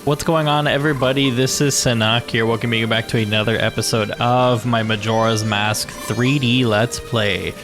What's going on, everybody? This is Sunaak here, welcoming you back to another episode of my Majora's Mask 3D Let's Play.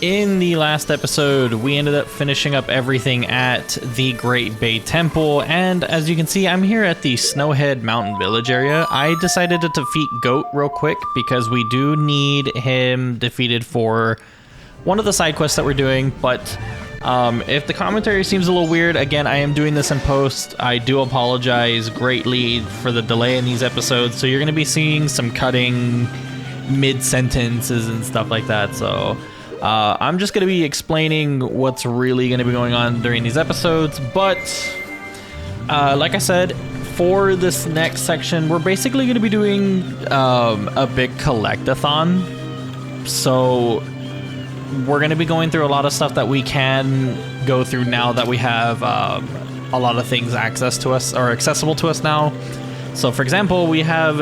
In the last episode, we ended up finishing up everything at the Great Bay Temple, and as you can see, I'm here at the Snowhead Mountain Village area. I decided to defeat Goat real quick because we do need him defeated for one of the side quests that we're doing, but if the commentary seems a little weird, again, I am doing this in post. I do apologize greatly for the delay in these episodes, so you're going to be seeing some cutting mid-sentences and stuff like that, so I'm just going to be explaining what's really going to be going on during these episodes, but like I said, for this next section, we're basically going to be doing a big collect-a-thon, so we're going to be going through a lot of stuff that we can go through now that we have a lot of things access to us or accessible to us now. So for example, we have,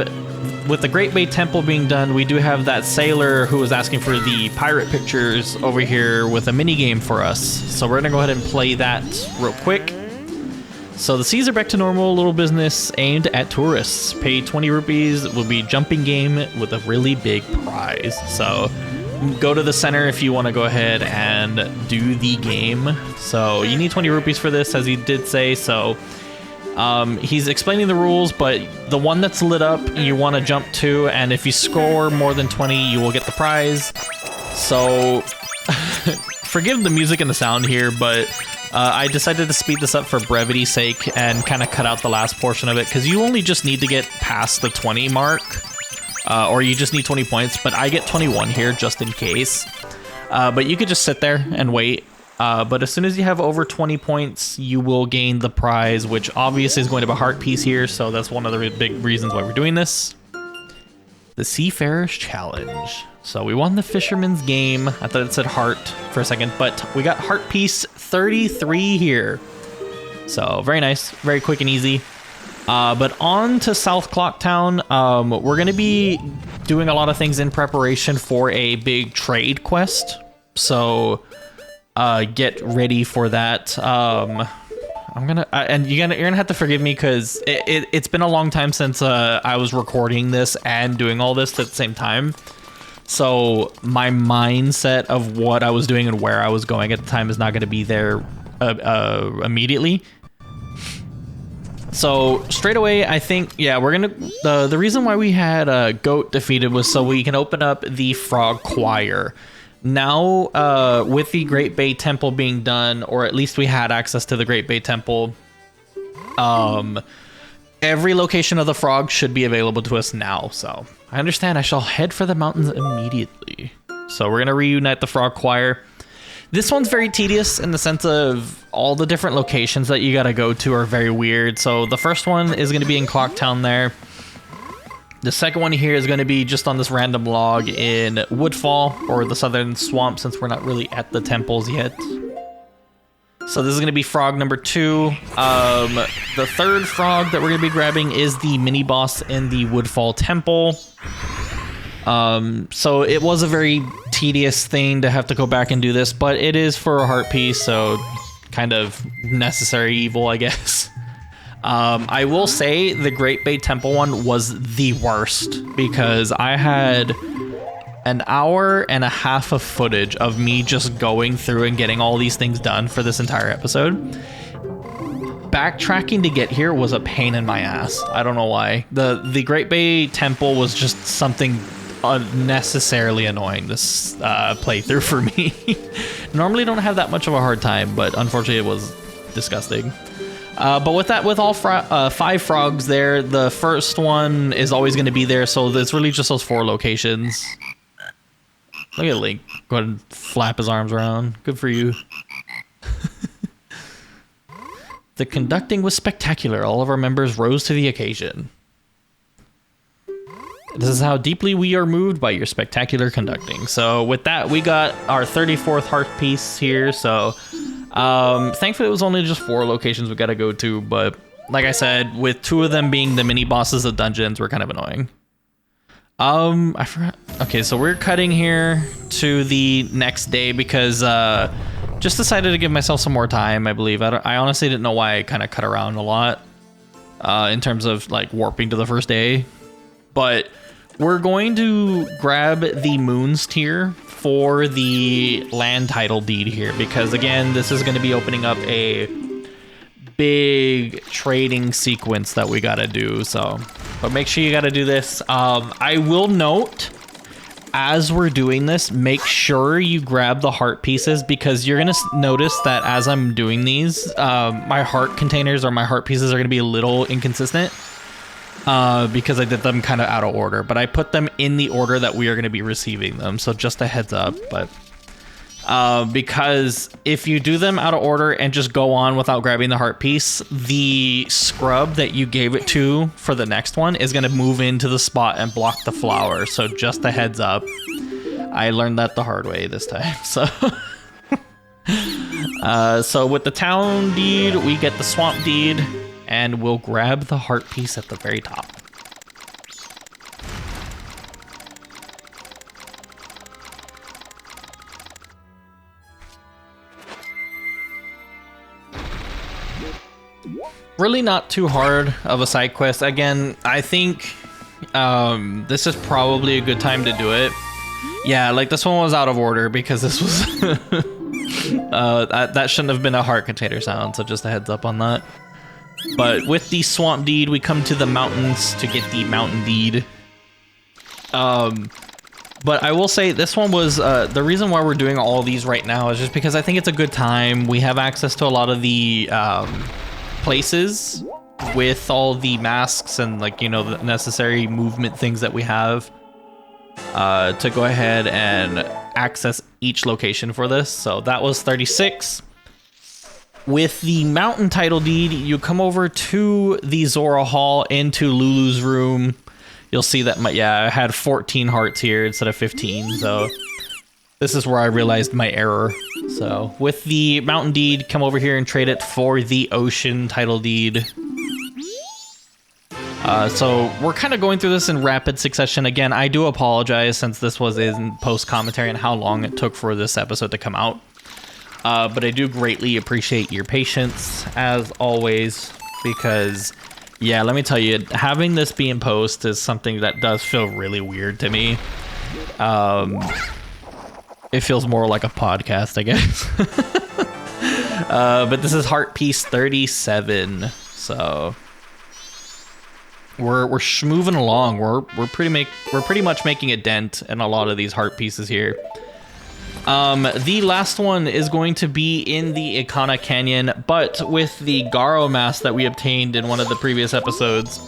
with the Great Bay Temple being done, we do have that sailor who was asking for the pirate pictures over here with a mini game for us. So we're going to go ahead and play that real quick. So the seas are back to normal, little business aimed at tourists. Pay 20 rupees, will be jumping game with a really big prize. So go to the center if you want to go ahead and do the game. So you need 20 rupees for this, as he did say. So he's explaining the rules, but the one that's lit up you want to jump to, and if you score more than 20 you will get the prize. So forgive the music and the sound here, but I decided to speed this up for brevity's sake and kind of cut out the last portion of it, because you only just need to get past the 20 mark. Or you just need 20 points, but I get 21 here just in case. But you could just sit there and wait. But as soon as you have over 20 points, you will gain the prize, which obviously is going to be a heart piece here, so that's one of the big reasons why we're doing this. The Seafarer's Challenge. So we won the Fisherman's Game. I thought it said heart for a second, but we got heart piece 33 here. So very nice, very quick and easy. But on to South Clocktown. We're going to be doing a lot of things in preparation for a big trade quest. So get ready for that. I'm gonna and you're gonna have to forgive me because it's been a long time since I was recording this and doing all this at the same time. So my mindset of what I was doing and where I was going at the time is not going to be there immediately. So straight away, I think, yeah, we're gonna, the reason why we had Goat defeated was so we can open up the Frog Choir. Now, with the Great Bay Temple being done, or at least we had access to the Great Bay Temple, every location of the frog should be available to us now. So I understand I shall head for the mountains immediately. So we're gonna reunite the Frog Choir. This one's very tedious in the sense of all the different locations that you gotta go to are very weird. So the first one is gonna be in Clocktown there. The second one here is gonna be just on this random log in Woodfall, or the Southern Swamp, since we're not really at the temples yet. So this is gonna be frog number 2. The third frog that we're gonna be grabbing is the mini boss in the Woodfall Temple. So it was a very tedious thing to have to go back and do this, but it is for a heart piece, so kind of necessary evil, I guess. I will say the Great Bay Temple one was the worst because I had an hour and a half of footage of me just going through and getting all these things done for this entire episode. Backtracking to get here was a pain in my ass. I don't know why. The Great Bay Temple was just something unnecessarily annoying this playthrough for me. Normally don't have that much of a hard time, but unfortunately it was disgusting. But with all 5 frogs there, the first one is always going to be there, so it's really just those 4 locations. Look at Link go ahead and flap his arms around. Good for you. The conducting was spectacular. All of our members rose to the occasion. This is how deeply we are moved by your spectacular conducting. So with that, we got our 34th heart piece here. So thankfully it was only just 4 locations we got to go to. But like I said, with 2 of them being the mini bosses of dungeons, were kind of annoying. I forgot. Okay, so we're cutting here to the next day because just decided to give myself some more time, I believe. I honestly didn't know why I kind of cut around a lot. in terms of like warping to the first day. But we're going to grab the Moons tier for the land title deed here, because again, this is going to be opening up a big trading sequence that we got to do. So, but make sure you got to do this. I will note, as we're doing this, make sure you grab the heart pieces, because you're going to notice that as I'm doing these, my heart containers or my heart pieces are going to be a little inconsistent. Because I did them kind of out of order, but I put them in the order that we are going to be receiving them. So just a heads up, but because if you do them out of order and just go on without grabbing the heart piece, the scrub that you gave it to for the next one is going to move into the spot and block the flower. So just a heads up. I learned that the hard way this time. So, so with the town deed, we get the swamp deed. And we'll grab the heart piece at the very top. Really not too hard of a side quest. Again, I think this is probably a good time to do it. Yeah, like this one was out of order because this was... that shouldn't have been a heart container sound, so just a heads up on that. But with the swamp deed, we come to the mountains to get the mountain deed. But I will say this one was, the reason why we're doing all these right now is just because I think it's a good time. We have access to a lot of the places with all the masks and, like, you know, the necessary movement things that we have to go ahead and access each location for this. So that was 36. With the mountain title deed, you come over to the Zora Hall into Lulu's room. You'll see that, I had 14 hearts here instead of 15. So this is where I realized my error. So with the mountain deed, come over here and trade it for the ocean title deed. So we're kind of going through this in rapid succession. Again, I do apologize since this was in post-commentary and how long it took for this episode to come out. But I do greatly appreciate your patience, as always, because, yeah, let me tell you, having this be in post is something that does feel really weird to me. It feels more like a podcast, I guess. But this is heart piece 37, so we're moving along. We're pretty much making a dent in a lot of these heart pieces here. The last one is going to be in the Ikana Canyon, but with the Garo mask that we obtained in one of the previous episodes.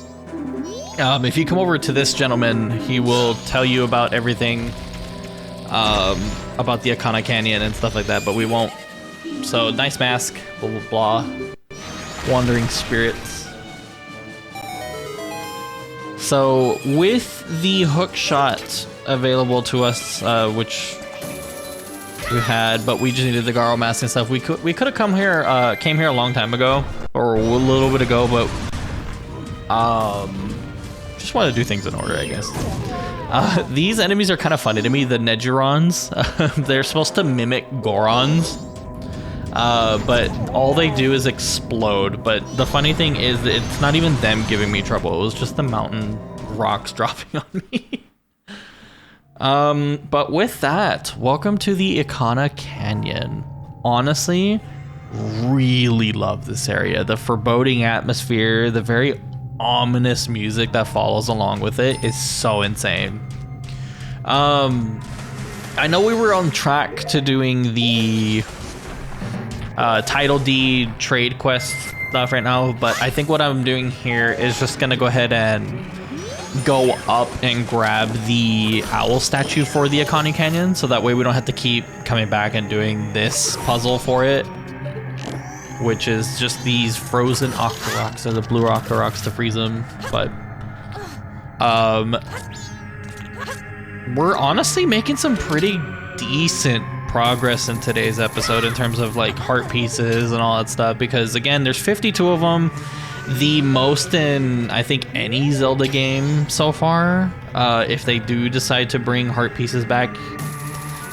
If you come over to this gentleman, he will tell you about everything about the Ikana Canyon and stuff like that, but we won't. So, nice mask, blah, blah, blah. Wandering spirits. So, with the hook shot available to us, which we had, but we just needed the Garo mask and stuff. We could have came here a long time ago, or a little bit ago, but just want to do things in order, I guess. These enemies are kind of funny to me. The Nejurons, they're supposed to mimic Gorons, but all they do is explode. But the funny thing is, that it's not even them giving me trouble. It was just the mountain rocks dropping on me. But with that, welcome to the Ikana Canyon. Honestly, really love this area. The foreboding atmosphere, the very ominous music that follows along with it is so insane. I know we were on track to doing the title deed trade quest stuff right now, but I think what I'm doing here is just gonna go ahead and go up and grab the owl statue for the Ikana Canyon, so that way we don't have to keep coming back and doing this puzzle for it, which is just these frozen Octoroks, or the blue Octoroks to freeze them. But we're honestly making some pretty decent progress in today's episode in terms of like heart pieces and all that stuff, because again, there's 52 of them. The most in, I think, any Zelda game so far, if they do decide to bring heart pieces back.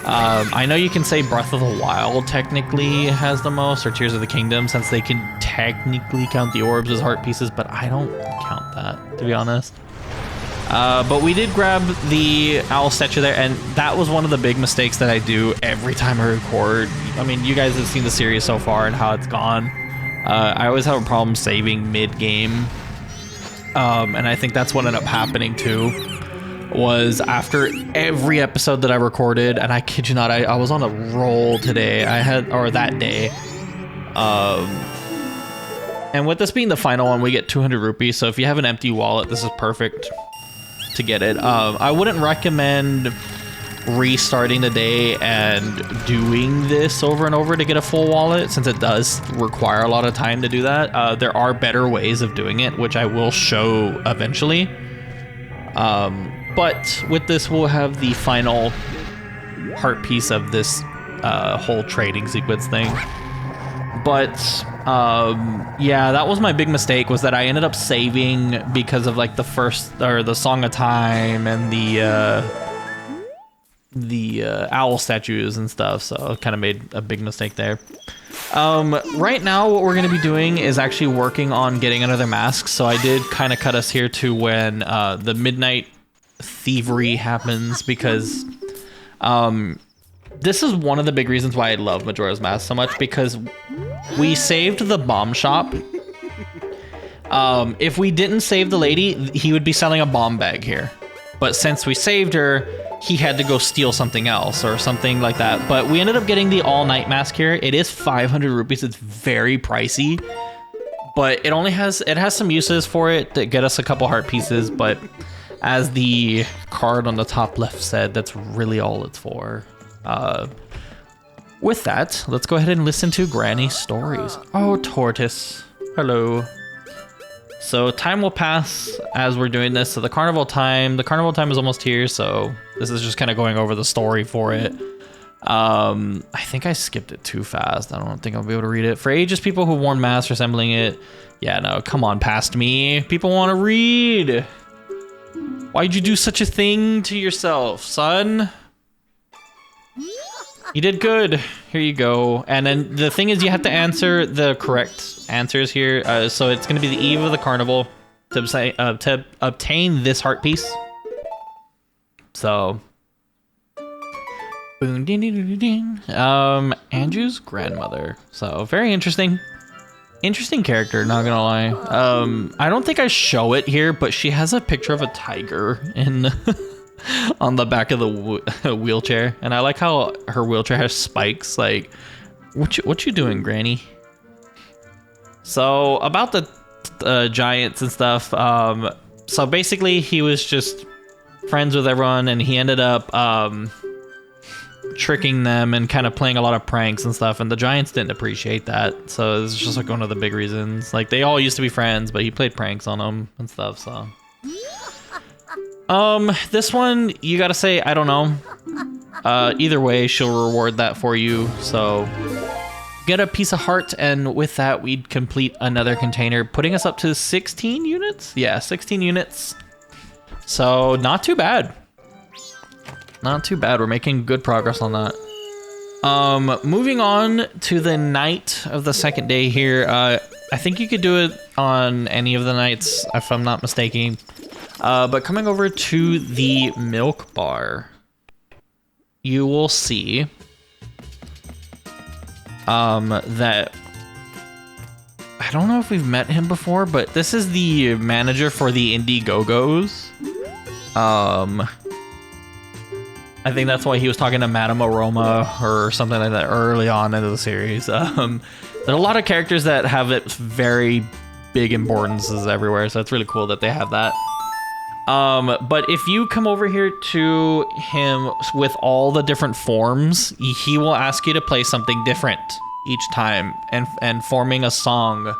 I know you can say Breath of the Wild technically has the most, or Tears of the Kingdom, since they can technically count the orbs as heart pieces, but I don't count that, to be honest. But we did grab the owl statue there, and that was one of the big mistakes that I do every time I record. I mean, you guys have seen the series so far and how it's gone. I always have a problem saving mid-game, and I think that's what ended up happening too. Was after every episode that I recorded, and I kid you not, I was on a roll today. That day. And with this being the final one, we get 200 rupees. So if you have an empty wallet, this is perfect to get it. I wouldn't recommend restarting the day and doing this over and over to get a full wallet, since it does require a lot of time to do that. There are better ways of doing it, which I will show eventually. But with this, we'll have the final heart piece of this whole trading sequence thing. But yeah, that was my big mistake, was that I ended up saving because of like the Song of Time and the owl statues and stuff. So I kind of made a big mistake there. Right now, what we're going to be doing is actually working on getting another mask. So I did kind of cut us here to when the midnight thievery happens, because this is one of the big reasons why I love Majora's Mask so much, because we saved the bomb shop. If we didn't save the lady, he would be selling a bomb bag here. But since we saved her, he had to go steal something else or something like that. But we ended up getting the all-night mask here. It is 500 rupees. It's very pricey, but it has some uses for it that get us a couple heart pieces. But as the card on the top left said, that's really all it's for. With that, let's go ahead and listen to Granny's stories. Oh, Tortoise. Hello. So time will pass as we're doing this. So the carnival time is almost here. So this is just kind of going over the story for it. I think I skipped it too fast. I don't think I'll be able to read it. For ages, people who worn masks resembling it. Yeah, no, come on past me. People want to read. Why'd you do such a thing to yourself, son? You did good. Here you go. And then the thing is, you have to answer the correct answers here. So it's going to be the eve of the carnival to obtain this heart piece. So, Andrew's grandmother. So very interesting. Interesting character, not gonna lie. I don't think I show it here, but she has a picture of a tiger in on the back of the wheelchair, and I like how her wheelchair has spikes. Like, what you doing, Granny? So about the giants and stuff. So basically, he was just friends with everyone, and he ended up tricking them and kind of playing a lot of pranks and stuff, and the giants didn't appreciate that. So it's just like one of the big reasons. Like, they all used to be friends, but he played pranks on them and stuff. So this one, you gotta say I don't know. Either way, she'll reward that for you. So get a piece of heart, and with that, we'd complete another container, putting us up to 16 units. Yeah, 16 units. So not too bad. Not too bad. We're making good progress on that. Moving on to the night of the second day here. I think you could do it on any of the nights, if I'm not mistaken. But coming over to the milk bar, you will see that I don't know if we've met him before, but this is the manager for the Indiegogos. I think that's why he was talking to Madame Aroma or something like that early on into the series. There are a lot of characters that have it very big importances everywhere, so it's really cool that they have that. But if you come over here to him with all the different forms, he will ask you to play something different each time and forming a song.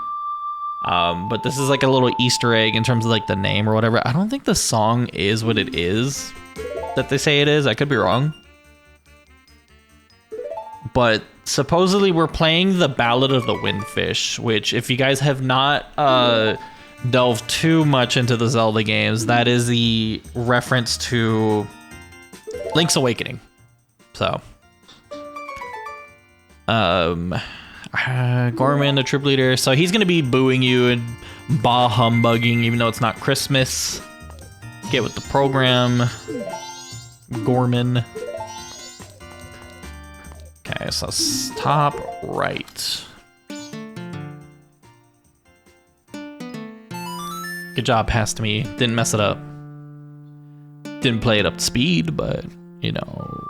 But this is like a little Easter egg in terms of like the name or whatever. I don't think the song is what it is that they say it is. I could be wrong. But supposedly we're playing the Ballad of the Windfish, which if you guys have not delved too much into the Zelda games, that is the reference to Link's Awakening. So Gorman, the troop leader. So he's gonna be booing you and bah humbugging, even though it's not Christmas. Get with the program, Gorman. Okay, so top right. Good job, past me. Didn't mess it up. Didn't play it up to speed, but you know.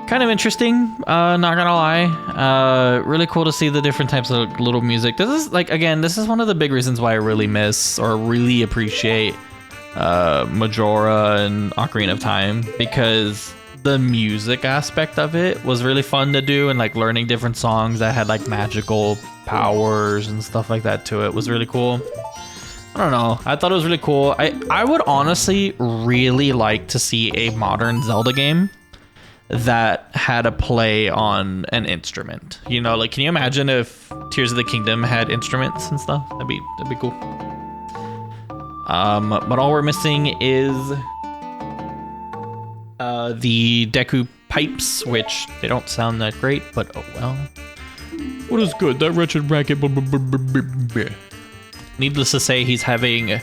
Kind of interesting, not gonna lie. Really cool to see the different types of little music. This is like, again, this is one of the big reasons why I really miss or really appreciate Majora and Ocarina of Time, because the music aspect of it was really fun to do, and like learning different songs that had like magical powers and stuff like that to it was really cool. I don't know. I thought it was really cool. I would honestly really like to see a modern Zelda game that had a play on an instrument. You know, like, can you imagine if Tears of the Kingdom had instruments and stuff? That'd be cool. But all we're missing is the Deku pipes, which they don't sound that great, but oh well. What is good? That wretched racket. Needless to say, he's having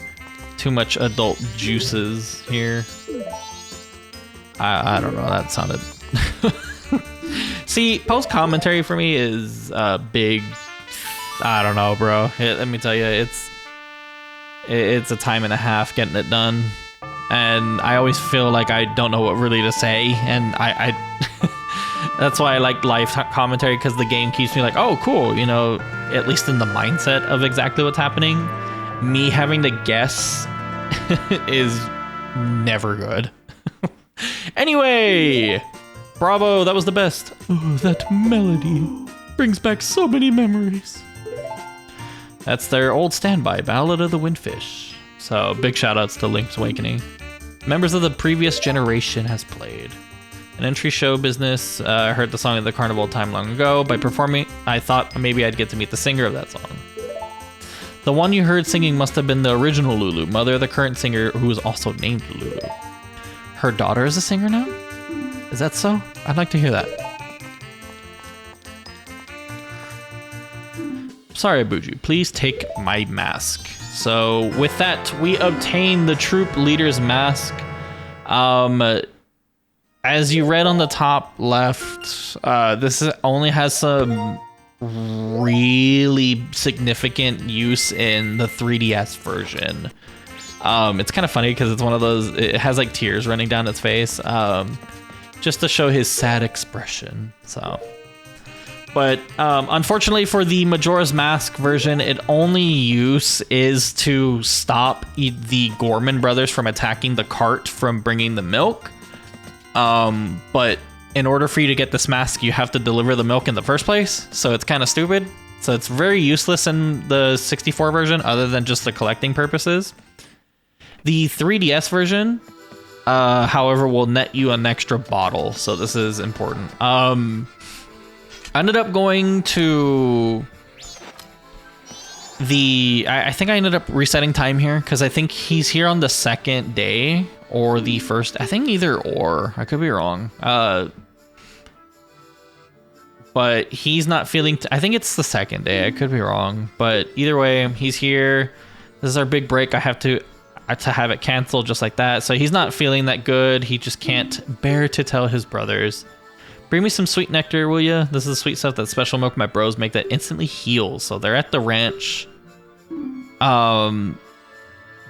too much adult juices here. I don't know, that sounded... See, post commentary for me is big. I don't know, bro. Let me tell you, it's a time and a half getting it done, and I always feel like I don't know what really to say, and I that's why I like live commentary, because the game keeps me like, oh, cool, you know, at least in the mindset of exactly what's happening. Me having to guess is never good. Anyway, bravo, that was the best. Oh, that melody brings back so many memories. That's their old standby, Ballad of the Windfish. So big shout outs to Link's Awakening. Members of the previous generation has played. An entry show business. I heard the song at the carnival time long ago. By performing, I thought maybe I'd get to meet the singer of that song. The one you heard singing must have been the original Lulu, mother of the current singer, who is also named Lulu. Her daughter is a singer now? Is that so? I'd like to hear that. Sorry, Buju. Please take my mask. So with that, we obtain the troop leader's mask. As you read on the top left, this only has some really significant use in the 3DS version. It's kind of funny because it's one of those, it has like tears running down its face, just to show his sad expression. So, but unfortunately for the Majora's Mask version, it only use is to stop the Gorman brothers from attacking the cart from bringing the milk. But in order for you to get this mask, you have to deliver the milk in the first place. So it's kind of stupid. So it's very useless in the 64 version, other than just the collecting purposes. The 3DS version, however, will net you an extra bottle. So this is important. I ended up going to I think I ended up resetting time here, because I think he's here on the second day or the first. I think either or. I could be wrong. But he's not feeling... I think it's the second day. I could be wrong. But either way, he's here. This is our big break. I have to have it canceled just like that. So he's not feeling that good. He just can't bear to tell his brothers. Bring me some sweet nectar, will ya? This is the sweet stuff that special milk my bros make that instantly heals. So they're at the ranch.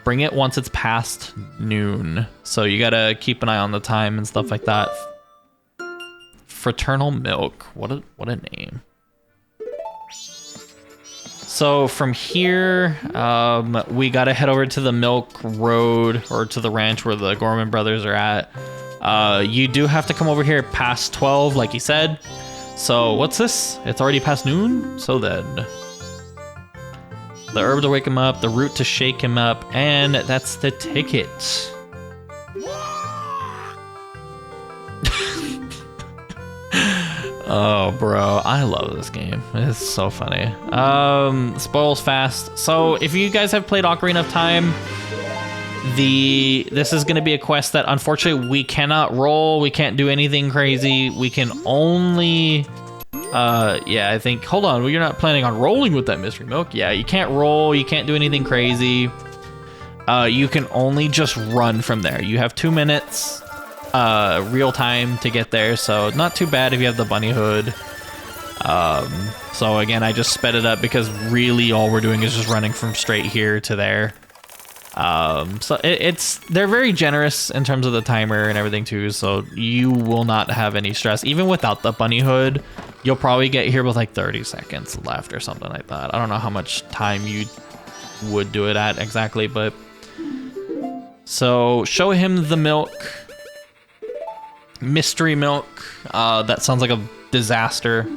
Bring it once it's past noon. So you gotta keep an eye on the time and stuff like that. Fraternal milk. What a name. So from here, we gotta head over to the Milk Road, or to the ranch where the Gorman brothers are at. You do have to come over here past 12, like he said. So what's this? It's already past noon? So then, the herb to wake him up, the root to shake him up, and that's the ticket. Oh, bro, I love this game. It's so funny. Spoils fast. So if you guys have played Ocarina of Time, This is going to be a quest that unfortunately we cannot roll. We can't do anything crazy. We can only... yeah, I think... Hold on, you're not planning on rolling with that mystery milk? Yeah, you can't roll. You can't do anything crazy. You can only just run from there. You have 2 minutes real time to get there, so not too bad if you have the bunny hood. So again, I just sped it up because really all we're doing is just running from straight here to there. So they're very generous in terms of the timer and everything too, so you will not have any stress. Even without the bunny hood, you'll probably get here with like 30 seconds left or something like that. I don't know how much time you would do it at exactly, but... So, show him the milk. Mystery milk. That sounds like a disaster.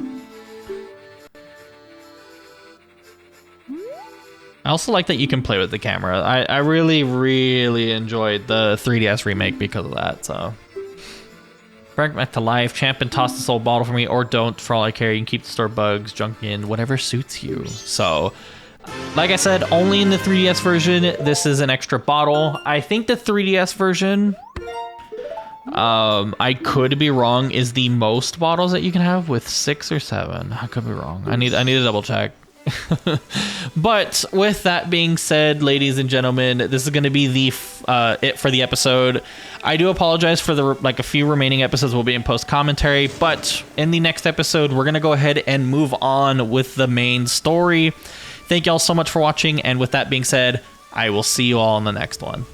I also like that you can play with the camera. I really, really enjoyed the 3DS remake because of that, so. Bring back to life. Champ and toss this old bottle for me, or don't, for all I care. You can keep the store bugs, junk in, whatever suits you. So, like I said, only in the 3DS version, this is an extra bottle. I think the 3DS version, I could be wrong, is the most bottles that you can have with 6 or 7. I could be wrong. I need to double check. But with that being said, ladies and gentlemen, this is going to be the it for the episode. I do apologize for a few remaining episodes will be in post commentary, but in the next episode, we're going to go ahead and move on with the main story. Thank y'all so much for watching, and with that being said, I will see you all in the next one.